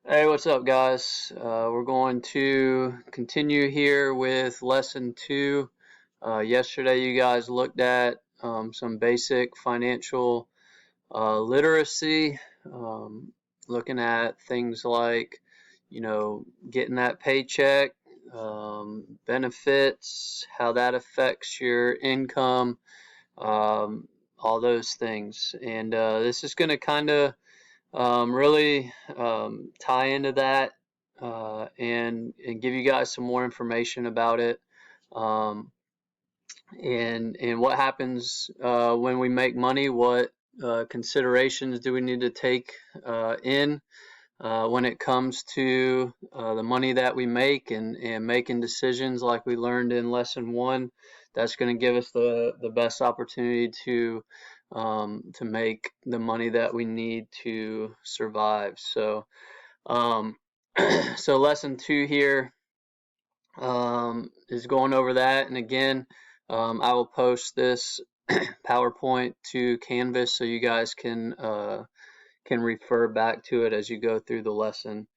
Hey, what's up, guys? We're going to continue here with lesson two. Yesterday, you guys looked at some basic financial literacy, um, looking at things like, getting that paycheck, benefits, how that affects your income, all those things. And this is going to kind of really tie into that and give you guys some more information about it um, and what happens when we make money. What considerations do we need to take in when it comes to the money that we make and making decisions like we learned in lesson one. That's going to give us the best opportunity to make the money that we need to survive. So um, so lesson two here is going over that. And again, I will post this PowerPoint to Canvas so you guys can refer back to it as you go through the lesson.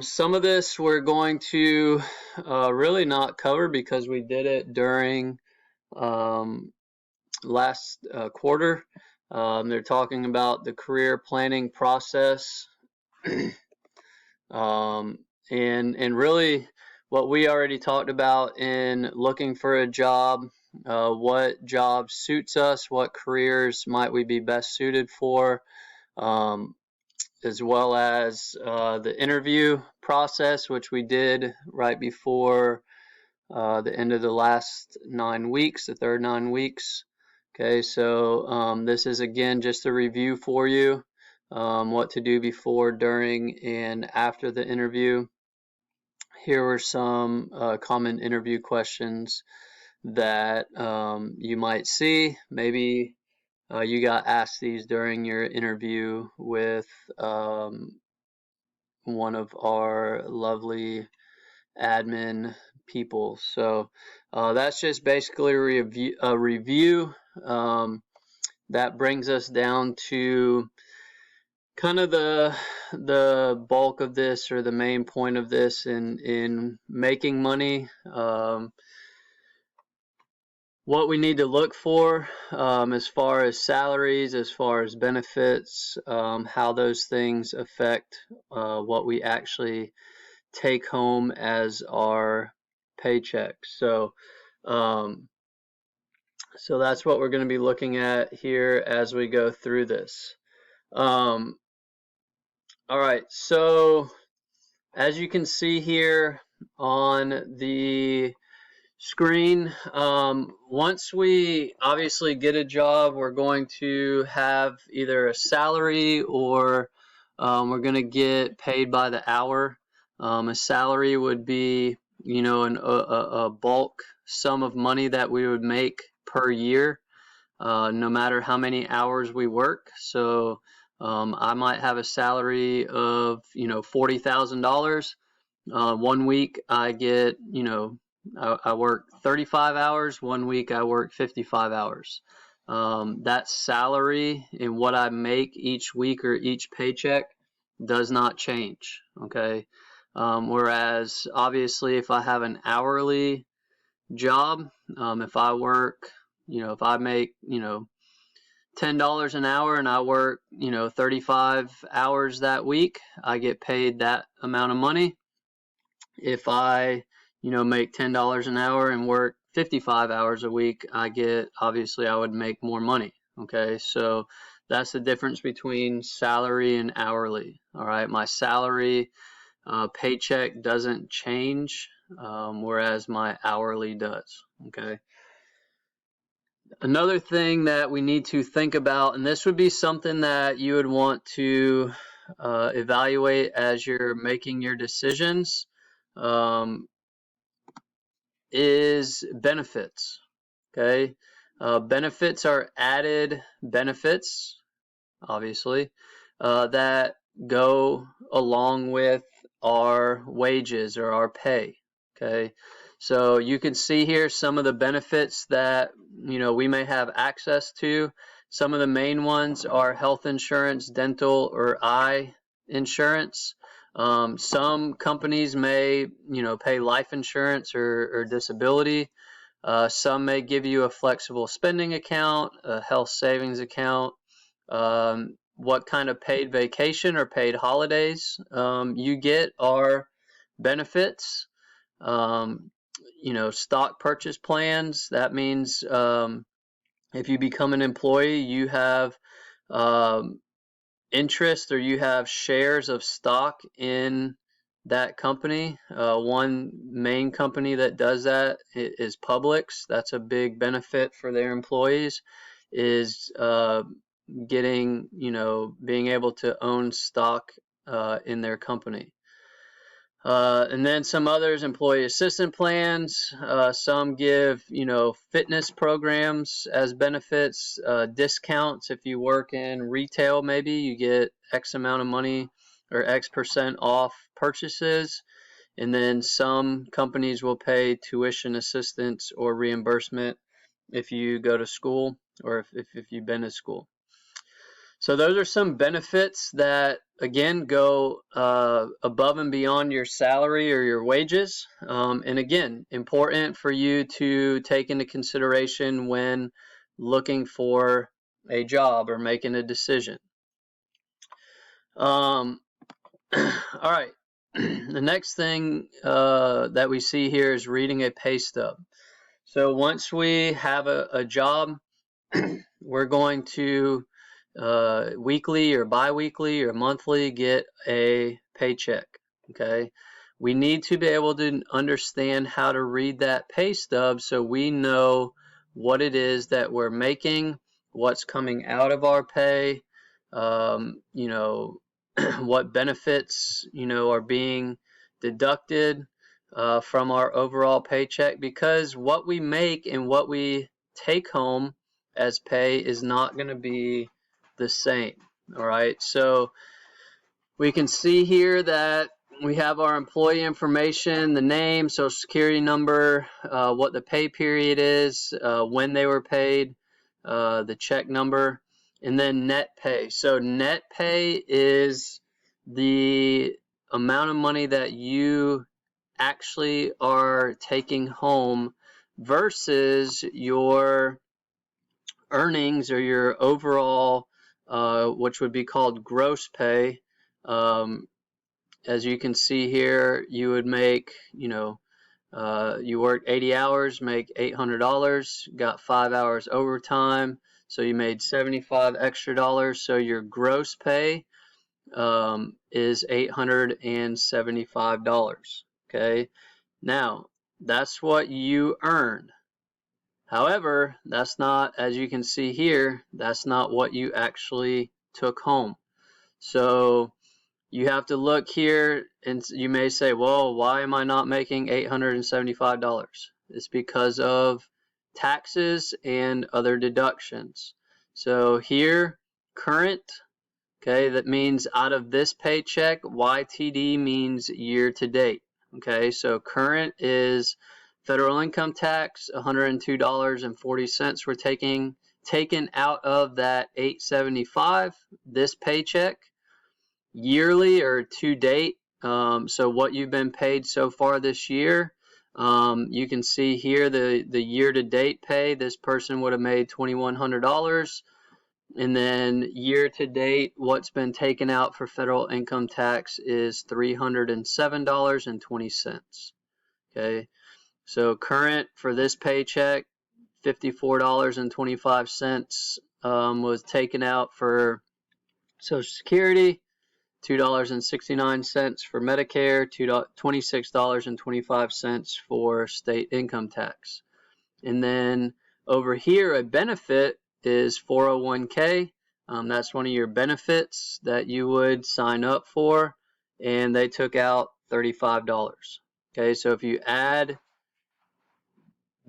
Some of this we're going to really not cover because we did it during last quarter. They're talking about the career planning process, and really what we already talked about in looking for a job. What job suits us? What careers might we be best suited for? Um, as well as the interview process, which we did right before the end of the last 9 weeks, the third 9 weeks. Okay, so this is again just a review for you, what to do before, during, and after the interview. Here were some common interview questions that you might see. Maybe you got asked these during your interview with one of our lovely admin people. So that's just basically a review. That brings us down to kind of the bulk of this, or the main point of this in making money. What we need to look for as far as salaries, as far as benefits, how those things affect what we actually take home as our paycheck. Um, so that's what we're going to be looking at here as we go through this. Um, all right, so as you can see here on the screen, once we obviously get a job, we're going to have either a salary or we're going to get paid by the hour. A salary would be, a bulk sum of money that we would make per year, no matter how many hours we work. So I might have a salary of, $40,000. 1 week I get, I work 35 hours. 1 week I work 55 hours. That salary and what I make each week or each paycheck does not change. Okay. Whereas obviously if I have an hourly job, if I work, if I make, $10 an hour and I work, 35 hours that week, I get paid that amount of money. If I, make $10 an hour and work 55 hours a week, obviously I would make more money. Okay, so that's the difference between salary and hourly. All right, my salary paycheck doesn't change, whereas my hourly does. Okay. Another thing that we need to think about, and this would be something that you would want to evaluate as you're making your decisions, is benefits. Okay. Benefits are added benefits, obviously, that go along with our wages or our pay. Okay. So you can see here some of the benefits that, we may have access to. Some of the main ones are health insurance, dental or eye insurance. Some companies may, pay life insurance or disability. Some may give you a flexible spending account, a health savings account. What kind of paid vacation or paid holidays you get are benefits. Stock purchase plans. That means if you become an employee, you have um, interest or you have shares of stock in that company. One main company that does that is Publix. That's a big benefit for their employees, is getting, being able to own stock in their company. And then some others, employee assistance plans. Some give, fitness programs as benefits, discounts. If you work in retail, maybe you get X amount of money or X% off purchases. And then some companies will pay tuition assistance or reimbursement if you go to school or if you've been to school. So those are some benefits that, again, go above and beyond your salary or your wages. And again, important for you to take into consideration when looking for a job or making a decision. All right. The next thing that we see here is reading a pay stub. So once we have a job, we're going to weekly or bi-weekly or monthly get a paycheck. Okay, we need to be able to understand how to read that pay stub so we know what it is that we're making, what's coming out of our pay, what benefits are being deducted from our overall paycheck, because what we make and what we take home as pay is not going to be the same. All right, so we can see here that we have our employee information, the name, social security number, what the pay period is, when they were paid, the check number, and then net pay. So net pay is the amount of money that you actually are taking home versus your earnings or your overall, which would be called gross pay. As you can see here, you would make, you work 80 hours, make $800, got 5 hours overtime, so you made $75 extra. So your gross pay is $875. Okay, now that's what you earned. However, that's not, as you can see here, that's not what you actually took home. So you have to look here, and you may say, well, why am I not making $875? It's because of taxes and other deductions. So here, current, okay, that means out of this paycheck. YTD means year to date. Okay, so current is federal income tax, $102.40 were taken out of that $875 this paycheck. Yearly or to date, so what you've been paid so far this year, you can see here the year to date pay. This person would have made $2,100, and then year to date what's been taken out for federal income tax is $307.20. Okay, so current for this paycheck, $54.25 was taken out for Social Security, $2.69 for Medicare, $26.25 for state income tax. And then over here, a benefit is 401k. That's one of your benefits that you would sign up for, and they took out $35. Okay, so if you add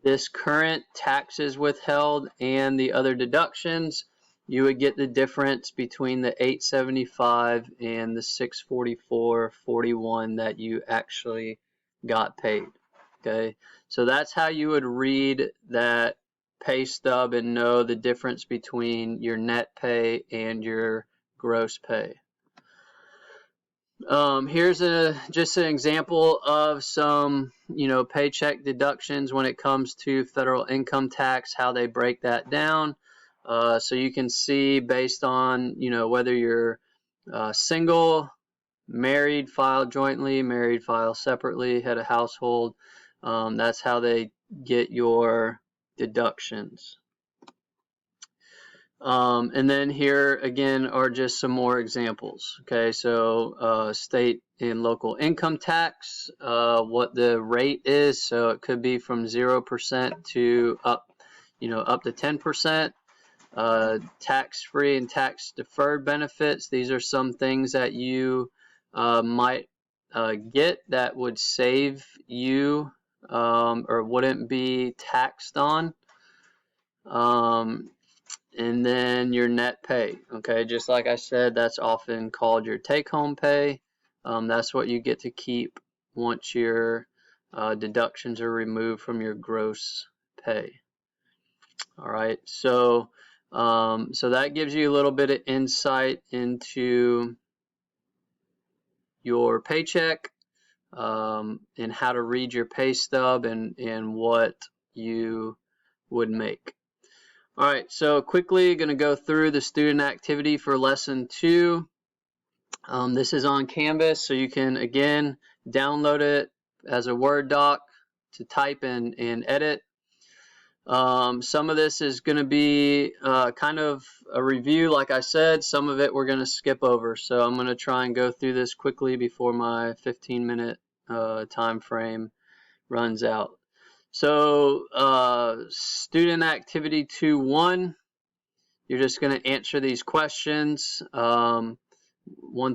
this current taxes withheld and the other deductions, you would get the difference between the $875 and the $644.41 that you actually got paid. Okay, so that's how you would read that pay stub and know the difference between your net pay and your gross pay. Here's just an example of some, paycheck deductions when it comes to federal income tax, how they break that down. So you can see based on, whether you're single, married, file jointly, married, file separately, head of household. That's how they get your deductions. And then here again are just some more examples. Okay, so state and local income tax, what the rate is. So it could be from 0% to up to 10%. Tax-free and tax-deferred benefits. These are some things that you might get that would save you or wouldn't be taxed on. And then your net pay. Okay, just like I said, that's often called your take-home pay. That's what you get to keep once your deductions are removed from your gross pay. All right, so that gives you a little bit of insight into your paycheck and how to read your pay stub and what you would make. All right, so quickly going to go through the student activity for lesson 2. This is on Canvas, so you can again download it as a Word doc to type and edit. Some of this is going to be kind of a review, like I said. Some of it we're going to skip over, so I'm going to try and go through this quickly before my 15-minute time frame runs out. So student activity 2-1, you're just going to answer these questions 1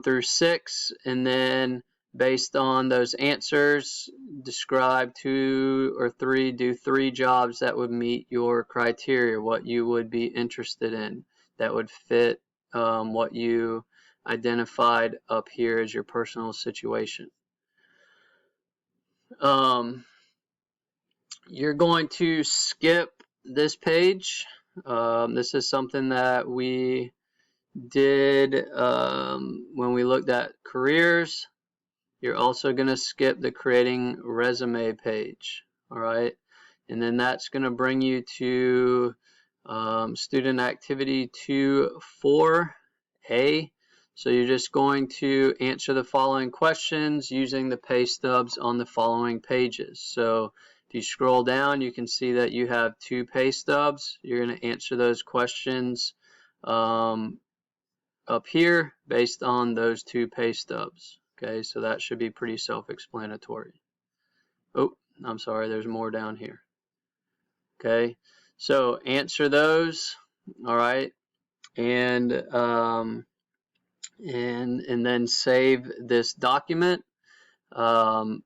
through 6, and then based on those answers, describe 2 or 3, do 3 jobs that would meet your criteria, what you would be interested in, that would fit what you identified up here as your personal situation. You're going to skip this page. This is something that we did when we looked at careers. You're also going to skip the creating resume page. All right, and then that's going to bring you to student activity 2-4A. So you're just going to answer the following questions using the pay stubs on the following pages. So if you scroll down, you can see that you have 2 pay stubs. You're going to answer those questions up here based on those 2 pay stubs. Okay, so that should be pretty self-explanatory. Oh, I'm sorry, there's more down here. Okay, so answer those. All right, and then save this document, and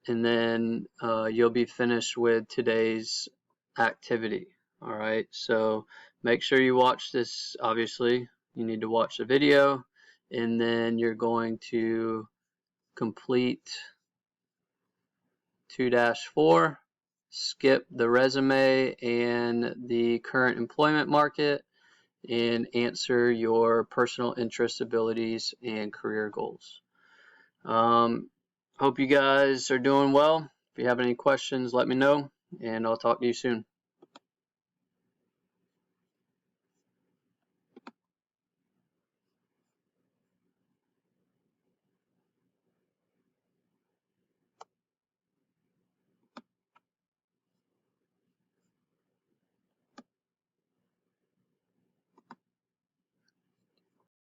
then you'll be finished with today's activity. All right, so make sure you watch this. Obviously, you need to watch the video, and then you're going to complete 2-4, skip the resume and the current employment market, and answer your personal interests, abilities, and career goals. Hope you guys are doing well. If you have any questions, let me know, and I'll talk to you soon.